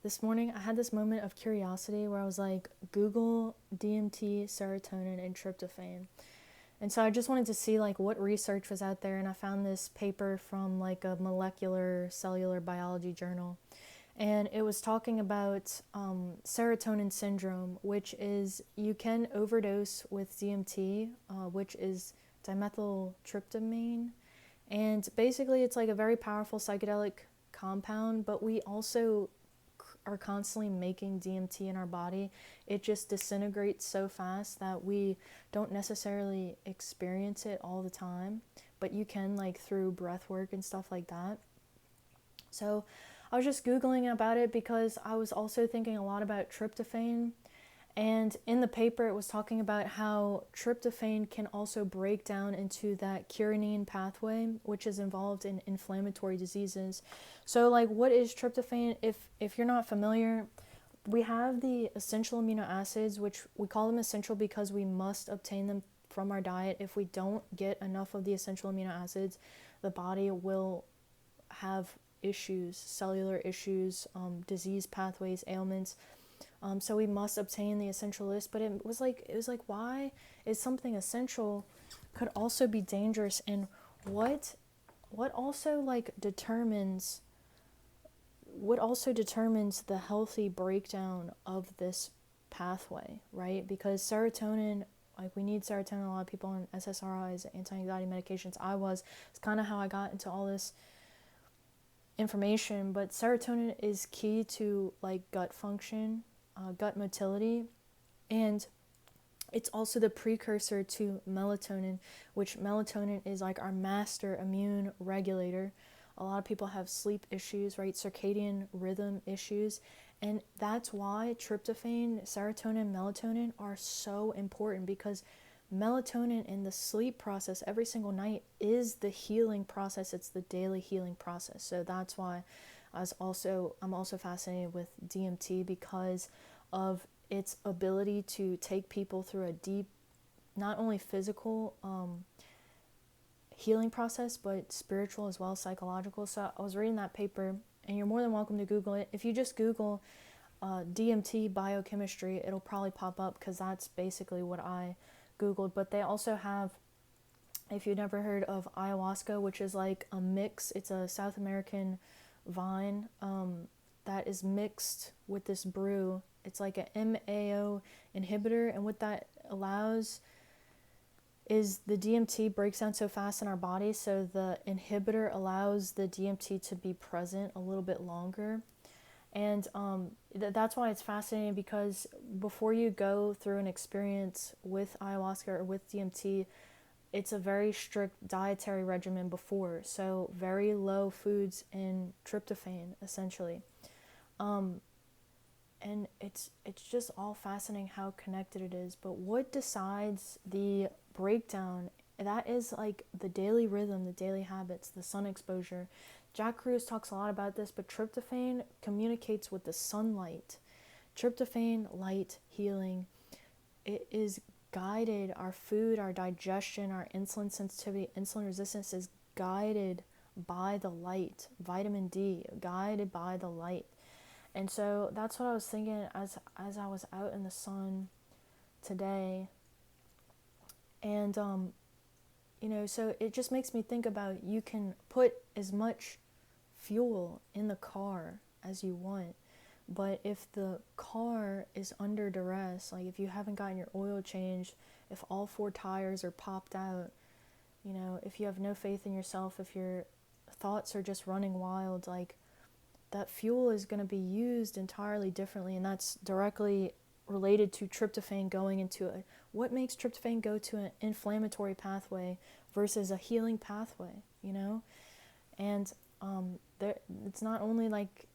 this morning I had this moment of curiosity where I was like, Google DMT, serotonin, and tryptophan. And so I just wanted to see like what research was out there, and I found this paper from like a molecular cellular biology journal, and it was talking about serotonin syndrome, which is you can overdose with DMT, which is dimethyltryptamine, and basically it's like a very powerful psychedelic compound, but we also are constantly making DMT in our body. It just disintegrates so fast that we don't necessarily experience it all the time, but you can like through breath work and stuff like that. So I was just Googling about it because I was also thinking a lot about tryptophan. And in the paper, it was talking about how tryptophan can also break down into that kynurenine pathway, which is involved in inflammatory diseases. So, like, what is tryptophan? If you're not familiar, we have the essential amino acids, which we call them essential because we must obtain them from our diet. If we don't get enough of the essential amino acids, the body will have issues, cellular issues, disease pathways, ailments. So we must obtain the essential list. But it was like, why is something essential could also be dangerous, and what also like determines the healthy breakdown of this pathway, right? Because serotonin, like we need serotonin. A lot of people on SSRIs, anti-anxiety medications. It's kind of how I got into all this information. But serotonin is key to like gut function, gut motility, and it's also the precursor to melatonin, which melatonin is like our master immune regulator. A lot of people have sleep issues, right? Circadian rhythm issues. And that's why tryptophan, serotonin, melatonin are so important, because melatonin in the sleep process every single night is the healing process. It's the daily healing process. So that's why I'm also fascinated with DMT, because of its ability to take people through a deep, not only physical healing process, but spiritual as well, psychological. So I was reading that paper, and you're more than welcome to Google it. If you just Google DMT biochemistry, it'll probably pop up, because that's basically what I Googled. But they also have, if you've never heard of ayahuasca, which is like a mix, it's a South American vine that is mixed with this brew. It's like an MAO inhibitor, and what that allows is the DMT breaks down so fast in our body, so the inhibitor allows the DMT to be present a little bit longer. And that's why it's fascinating, because before you go through an experience with ayahuasca or with DMT, it's a very strict dietary regimen before. So very low foods and tryptophan, essentially. And it's just all fascinating how connected it is. But what decides the breakdown? That is like the daily rhythm, the daily habits, the sun exposure. Jack Kruse talks a lot about this, but tryptophan communicates with the sunlight. Tryptophan, light, healing. It is guided, our food, our digestion, our insulin sensitivity, insulin resistance is guided by the light. Vitamin D, guided by the light. And so that's what I was thinking as I was out in the sun today. And so it just makes me think about, you can put as much fuel in the car as you want, but if the car is under duress, like if you haven't gotten your oil changed, if all four tires are popped out, if you have no faith in yourself, if your thoughts are just running wild, like that fuel is going to be used entirely differently. And that's directly related to tryptophan going into what makes tryptophan go to an inflammatory pathway versus a healing pathway, and it's not only like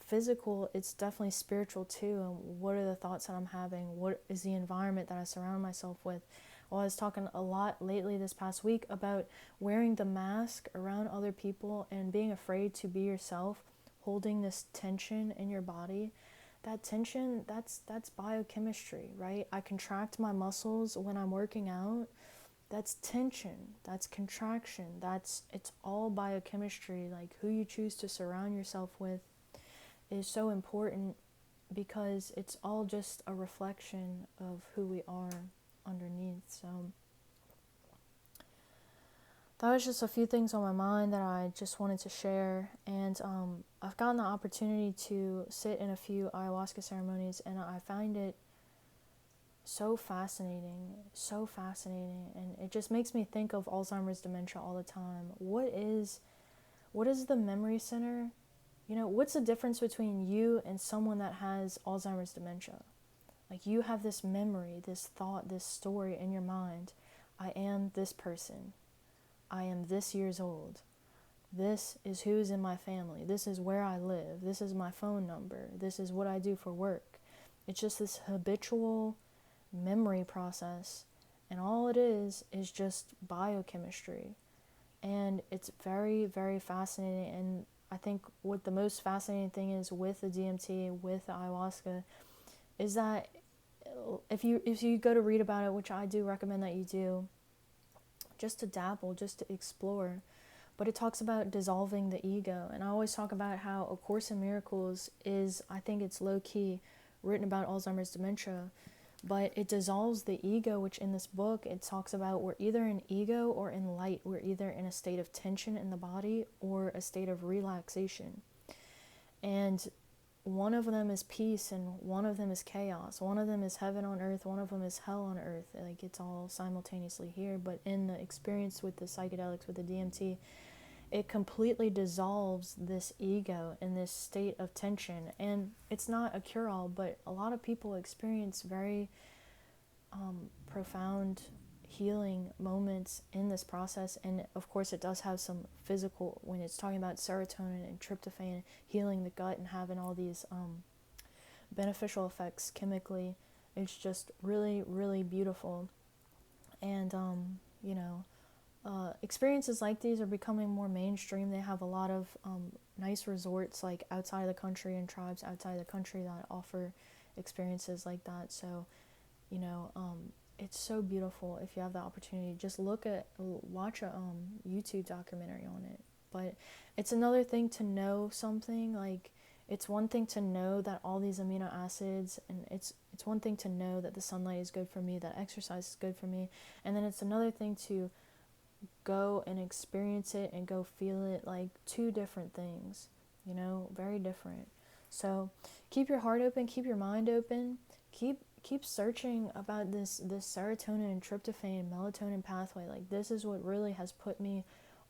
physical, it's definitely spiritual too. And what are the thoughts that I'm having? What is the environment that I surround myself with? Well, I was talking a lot lately this past week about wearing the mask around other people and being afraid to be yourself, holding this tension in your body. That tension, that's biochemistry, right? I contract my muscles when I'm working out. That's tension, that's contraction, it's all biochemistry, like who you choose to surround yourself with. is so important because it's all just a reflection of who we are underneath. So that was just a few things on my mind that I just wanted to share. And I've gotten the opportunity to sit in a few ayahuasca ceremonies, and I find it so fascinating, and it just makes me think of Alzheimer's dementia all the time. What is the memory center? You know, what's the difference between you and someone that has Alzheimer's dementia? Like, you have this memory, this thought, this story in your mind. I am this person. I am this years old. This is who's in my family. This is where I live. This is my phone number. This is what I do for work. It's just this habitual memory process. And all it is just biochemistry. And it's very, very fascinating. And I think what the most fascinating thing is with the DMT, with the ayahuasca, is that if you go to read about it, which I do recommend that you do, just to dabble, just to explore. But it talks about dissolving the ego. And I always talk about how A Course in Miracles is, I think it's low-key written about Alzheimer's dementia, but it dissolves the ego, which in this book, it talks about we're either in ego or in light. We're either in a state of tension in the body or a state of relaxation. And one of them is peace and one of them is chaos. One of them is heaven on earth, one of them is hell on earth. Like, it's all simultaneously here. But in the experience with the psychedelics, with the DMT, it completely dissolves this ego in this state of tension. And it's not a cure-all, but a lot of people experience very profound healing moments in this process. And of course it does have some physical, when it's talking about serotonin and tryptophan healing the gut and having all these beneficial effects chemically. It's just really, really beautiful. And experiences like these are becoming more mainstream. They have a lot of nice resorts like outside of the country and tribes outside of the country that offer experiences like that. So it's so beautiful. If you have the opportunity, just watch a YouTube documentary on it. But it's another thing to know something. Like, it's one thing to know that all these amino acids, and it's one thing to know that the sunlight is good for me, that exercise is good for me, and then it's another thing to go and experience it and go feel it. Like, two different things, very different. So keep your heart open, keep your mind open, keep searching about this serotonin and tryptophan melatonin pathway. Like, this is what really has put me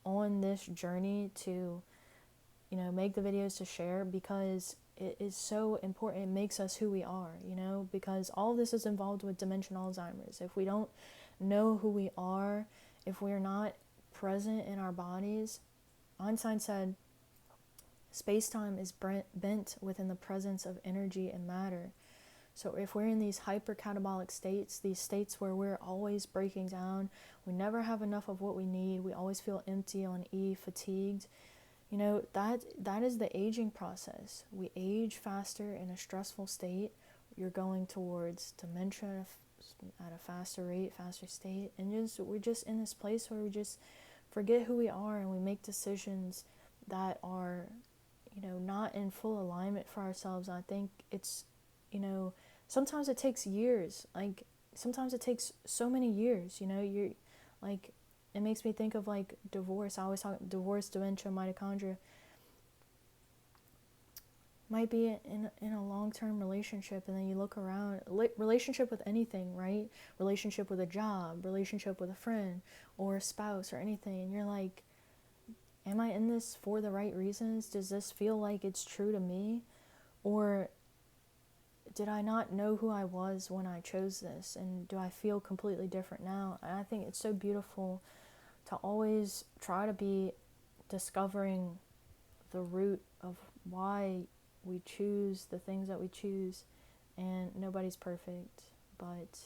on this journey to make the videos, to share, because it is so important. It makes us who we are, because all this is involved with dementia and Alzheimer's. If we don't know who we are, if we're not present in our bodies, Einstein said space-time is bent within the presence of energy and matter. So if we're in these hypercatabolic states, these states where we're always breaking down, we never have enough of what we need, we always feel empty, on E, fatigued, that is the aging process. We age faster in a stressful state. You're going towards dementia at a faster rate, faster state, and we're just in this place where we just forget who we are, and we make decisions that are, not in full alignment for ourselves. And I think it's, sometimes it takes years. Like, sometimes it takes so many years, you're like, it makes me think of like divorce. I always talk divorce, dementia, mitochondria. Might be in a long-term relationship, and then you look around, relationship with anything, right? Relationship with a job, relationship with a friend or a spouse or anything, and you're like, am I in this for the right reasons? Does this feel like it's true to me? Or did I not know who I was when I chose this? And do I feel completely different now? And I think it's so beautiful to always try to be discovering the root of why we choose the things that we choose. And nobody's perfect, but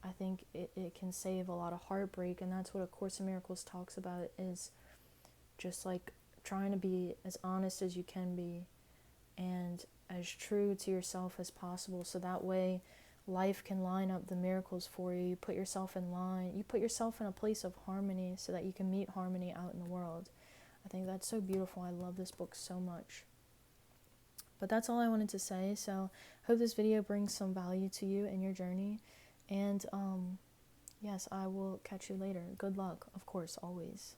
I think it can save a lot of heartbreak. And that's what A Course in Miracles talks about, is just like trying to be as honest as you can be and as true to yourself as possible, so that way life can line up the miracles for you. You put yourself in line, you put yourself in a place of harmony so that you can meet harmony out in the world. I think that's so beautiful. I love this book so much. But that's all I wanted to say. So hope this video brings some value to you in your journey. And yes, I will catch you later. Good luck, of course, always.